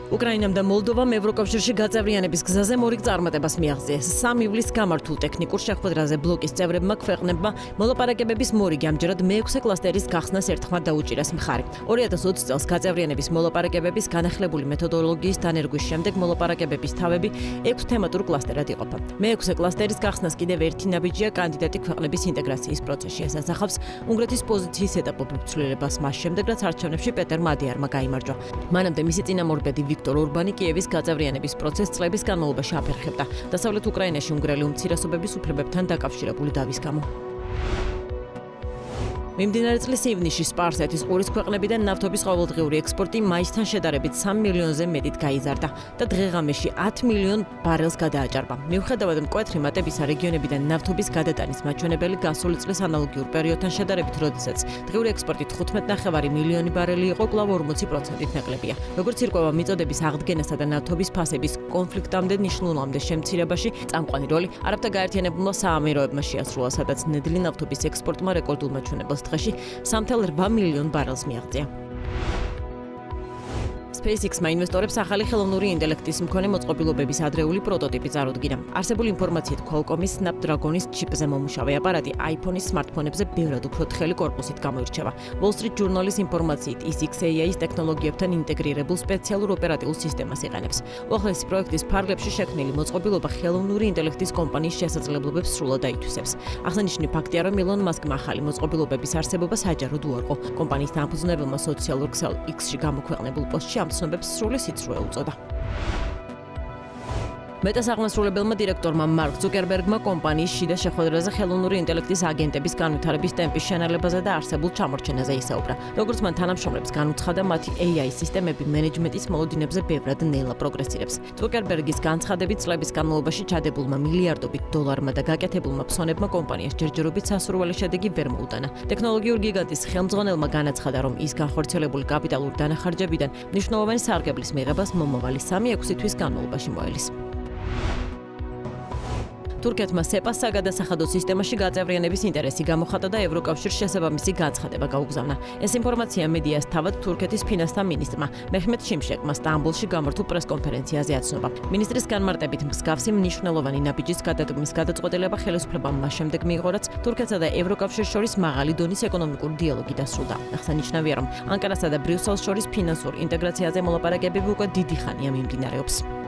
უკრაინამ და მოლდოვამ ევროკავშირში გაწევრიანების გზაზე მორიგ წარმატებას მიაღწიეს. 3 ივლისს გამართულ ტექნიკურ შეხვედრაზე ბლოკის წევრებმა ქვეყნებმა მოლაპარაკებების მორიგი ამჯერად მე-6 კლასტერის გახსნას ერთხმად დაუჭირეს მხარი. 2020 წელს გაწევრიანების მოლაპარაკებების განახლებული მეთოდოლოგიის დანერგვის შემდეგ მოლაპარაკებების თავები 6 თემატურ კლასტერად იყოფა. მე-6 კლასტერის გახსნას კიდევ ერთი ნაბიჯია კანდიდატი ქვეყნების ინტეგრაციის პროცესში. ეს ასახავს უნგრეთის პოზიციის ეტაპობრივ ცვლილებას მას შემდეგ, რაც არჩევნებში პეტერ მადიარმა გაიმარჯვა. მანამდე მისი წინამორბედი ვიქტორ ორბანი კიევის გაწევრიანების პროცესს წლების განმავლობაში აფერხებდა. დასავლეთ უკრაინაში უნგრელი უმცირესობების უფლებებთან დაკავშირებული დავის გამო. მიმდინარე წლის ივნისში სპარსეთის ყურის ქვეყნებიდან ნავთობის ყოველდღიური ექსპორტი მაისთან შედარებით 3 მილიონზე მეტით გაიზარდა და დღე-ღამეში 10 მილიონ ბარელს გადააჭარბა. მიუხედავად მკვეთრი მატებისა, რეგიონებიდან ნავთობის გადატანის მაჩვენებელი გასული წლის ანალოგიურ პერიოდთან შედარებით, როდესაც დღიური ექსპორტი 15,5 მილიონი ბარელი იყო, კვლავ 40%-ით ნაკლებია. როგორც ირკვევა მიწოდების აღდგენასა და ნავთობის ფასების კონფლიქტამდე ნიშნულამდე შემცირებაში წამყვანი როლი არაბთა გაერთიანებულმა საამიროებმა შეასრულა, სადაც ნედლი ნავთობის ექსპორტმა რეკორდულ მაჩვენებელს დღეში 3,8 მილიონ ბარელს მიაღწია. SpaceX-მა ინვესტორებს ახალი ხელოვნური ინტელექტის მქონე მოწყობილობების ადრეული პროტოტიპი წარუდგინა. არსებული ინფორმაციით, Qualcomm-ის Snapdragon-ის ჩიპზე მომუშავე აპარატი iPhone-ის სმარტფონებზე ბევრად უფრო თხელი კორპუსით გამოირჩევა. Wall Street Journal-ის ინფორმაციით, ის XAI-ის ტექნოლოგიებთან ინტეგრირებულ სპეციალურ ოპერატიულ სისტემას იყენებს. უახლესი პროექტის ფარგლებში შექმნილი მოწყობილობა ხელოვნური ინტელექტის კომპანიის შესაძლებლობებს სრულად აითვისებს. აღსანიშნავი ფაქტია, რომ Elon Musk-მა ახალი მოწყობილობების არსებობა საჯაროდ უარყო. კომპანიის დამფუძნებელმა სოციალურ ქსელ X-ში გამოქვეყნებულ პოსტში ამ ცნობებს სრული სიცრუე უწოდა. მეტას აღმასრულებელმა დირექტორმა მარკ ზუკერბერგმა კომპანიის შიდა შეხვედრაზე ხელოვნური ინტელექტის აგენტების განვითარების ტემპის შენელებაზე და არსებულ ჩამორჩენაზე ისაუბრა. როგორც მან თანამშრომლებს განუცხადა, მათი AI სისტემები მენეჯმენტის მოლოდინებზე ბევრად ნელა პროგრესირებს. ზუკერბერგის განცხადებით, წლების განმავლობაში ჩადებულმა მილიარდობით დოლარმა და გაკეთებულმა ფსონებმა კომპანიას ჯერჯერობით სასურველი შედეგი ვერ მოუტანა. ტექნოლოგიურ გიგანტის ხელმძღვანელმა განაცხადა, რომ ის განხორციელებული კაპიტალური დანახარჯებიდან მნიშვნელოვანი სარგებლის მიღებას მომავალი 3-6 თვის განმავლობაში მოელის. თურქეთმა SEPA-ს საგადასახადო სისტემაში გაწევრიანების ინტერესი გამოხატა და ევროკავშირს შესაბამისი განცხადება გაუგზავნა. ეს ინფორმაცია მედიას თავად თურქეთის ფინანსთა მინისტრმა მეჰმეთ შიმშეკმა სტამბოლში გამართულ პრესკონფერენციაზე აცნობა. მინისტრის განმარტებით მსგავსი მნიშვნელოვანი ნაბიჯის გადადგმის გადაწყვეტილება ხელისუფლებამ მას შემდეგ მიიღო, რაც თურქეთსა და ევროკავშირს შორის მაღალი დონის ეკონომიკური დიალოგი დასრულდა. აღსანიშნავია, რომ ანკარასა და ბრიუსელს შორის ფინანსურ ინტეგრაციაზე მოლაპარაკებები უკვე დიდი ხანია მიმდინარეობს.